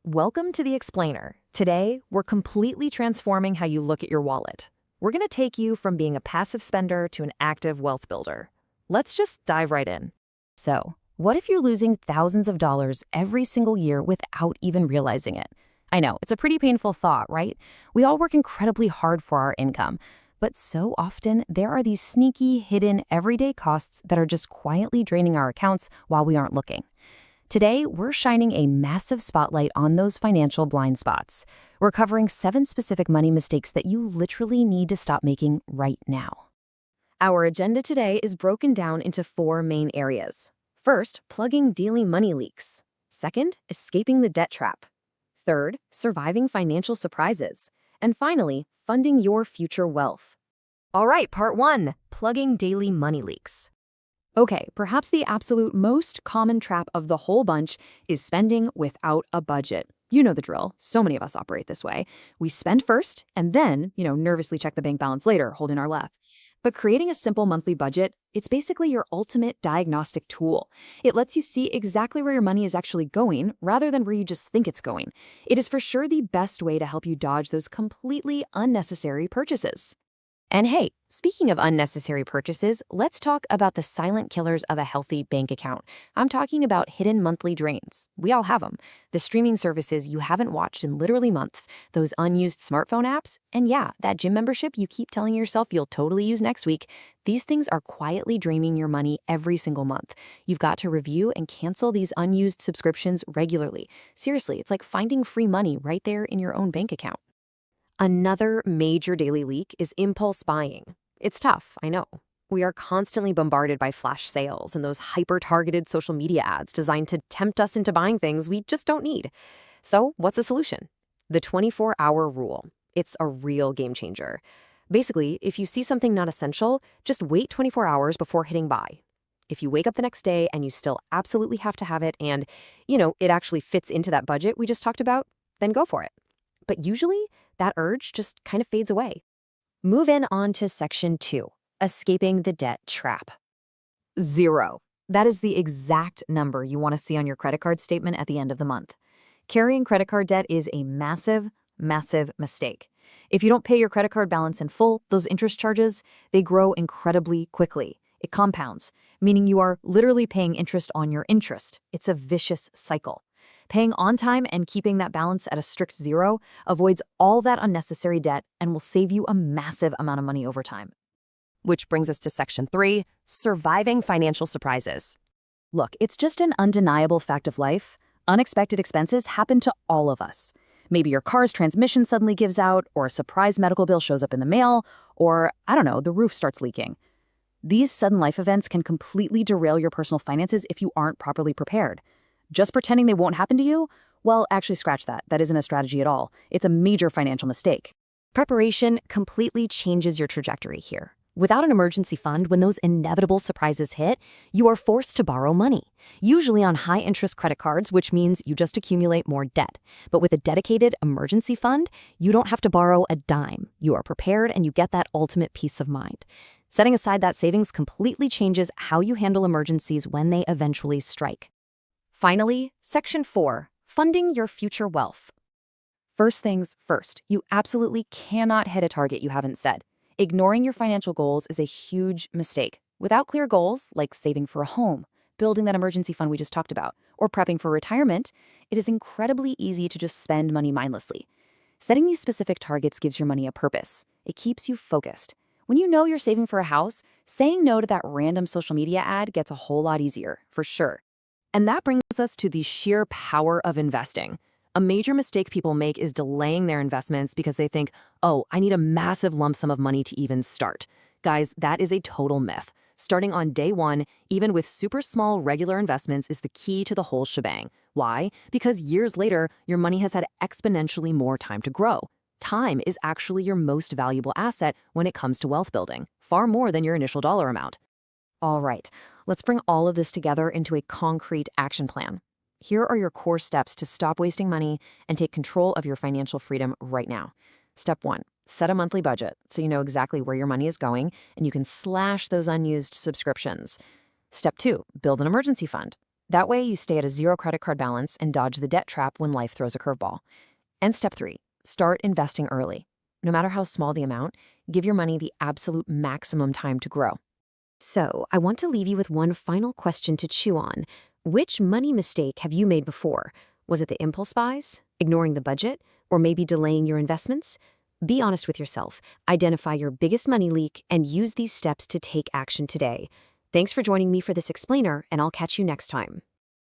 Welcome to The Explainer. Today, we're completely transforming how you look at your wallet. We're going to take you from being a passive spender to an active wealth builder. Let's just dive right in. So, what if you're losing thousands of dollars every single year without even realizing it? I know, it's a pretty painful thought, right? We all work incredibly hard for our income, but so often there are these sneaky, hidden, everyday costs that are just quietly draining our accounts while we aren't looking. Today, we're shining a massive spotlight on those financial blind spots. We're covering 7 specific money mistakes that you literally need to stop making right now. Our agenda today is broken down into 4 main areas. First, plugging daily money leaks. Second, escaping the debt trap. Third, surviving financial surprises. And finally, funding your future wealth. All right, part 1, plugging daily money leaks. Okay, perhaps the absolute most common trap of the whole bunch is spending without a budget. You know the drill. So many of us operate this way. We spend first and then, nervously check the bank balance later, holding our breath. But creating a simple monthly budget, it's basically your ultimate diagnostic tool. It lets you see exactly where your money is actually going rather than where you just think it's going. It is for sure the best way to help you dodge those completely unnecessary purchases. And hey, speaking of unnecessary purchases, let's talk about the silent killers of a healthy bank account. I'm talking about hidden monthly drains. We all have them. The streaming services you haven't watched in literally months, those unused smartphone apps, and yeah, that gym membership you keep telling yourself you'll totally use next week. These things are quietly draining your money every single month. You've got to review and cancel these unused subscriptions regularly. Seriously, it's like finding free money right there in your own bank account. Another major daily leak is impulse buying. It's tough, I know. We are constantly bombarded by flash sales and those hyper-targeted social media ads designed to tempt us into buying things we just don't need. So, what's the solution? The 24-hour rule. It's a real game changer. Basically, if you see something not essential, just wait 24 hours before hitting buy. If you wake up the next day and you still absolutely have to have it and, it actually fits into that budget we just talked about, then go for it. But usually, that urge just kind of fades away. Move in on to section 2, escaping the debt trap. 0. That is the exact number you want to see on your credit card statement at the end of the month. Carrying credit card debt is a massive, massive mistake. If you don't pay your credit card balance in full, those interest charges, they grow incredibly quickly. It compounds, meaning you are literally paying interest on your interest. It's a vicious cycle. Paying on time and keeping that balance at a strict 0 avoids all that unnecessary debt and will save you a massive amount of money over time. Which brings us to section 3, surviving financial surprises. Look, it's just an undeniable fact of life. Unexpected expenses happen to all of us. Maybe your car's transmission suddenly gives out, or a surprise medical bill shows up in the mail, or, the roof starts leaking. These sudden life events can completely derail your personal finances if you aren't properly prepared. Just pretending they won't happen to you? Well, actually scratch that. That isn't a strategy at all. It's a major financial mistake. Preparation completely changes your trajectory here. Without an emergency fund, when those inevitable surprises hit, you are forced to borrow money, usually on high-interest credit cards, which means you just accumulate more debt. But with a dedicated emergency fund, you don't have to borrow a dime. You are prepared and you get that ultimate peace of mind. Setting aside that savings completely changes how you handle emergencies when they eventually strike. Finally, section 4, funding your future wealth. First things first, you absolutely cannot hit a target you haven't set. Ignoring your financial goals is a huge mistake. Without clear goals, like saving for a home, building that emergency fund we just talked about, or prepping for retirement, it is incredibly easy to just spend money mindlessly. Setting these specific targets gives your money a purpose. It keeps you focused. When you know you're saving for a house, saying no to that random social media ad gets a whole lot easier, for sure. And that brings us to the sheer power of investing. A major mistake people make is delaying their investments because they think, oh, I need a massive lump sum of money to even start. Guys, that is a total myth. Starting on day 1, even with super small regular investments, is the key to the whole shebang. Why? Because years later, your money has had exponentially more time to grow. Time is actually your most valuable asset when it comes to wealth building, far more than your initial dollar amount. All right, let's bring all of this together into a concrete action plan. Here are your core steps to stop wasting money and take control of your financial freedom right now. Step 1, set a monthly budget so you know exactly where your money is going and you can slash those unused subscriptions. Step 2, build an emergency fund. That way, you stay at a zero credit card balance and dodge the debt trap when life throws a curveball. And step 3, start investing early. No matter how small the amount, give your money the absolute maximum time to grow. So, I want to leave you with one final question to chew on. Which money mistake have you made before? Was it the impulse buys, ignoring the budget, or maybe delaying your investments? Be honest with yourself, identify your biggest money leak, and use these steps to take action today. Thanks for joining me for this explainer, and I'll catch you next time.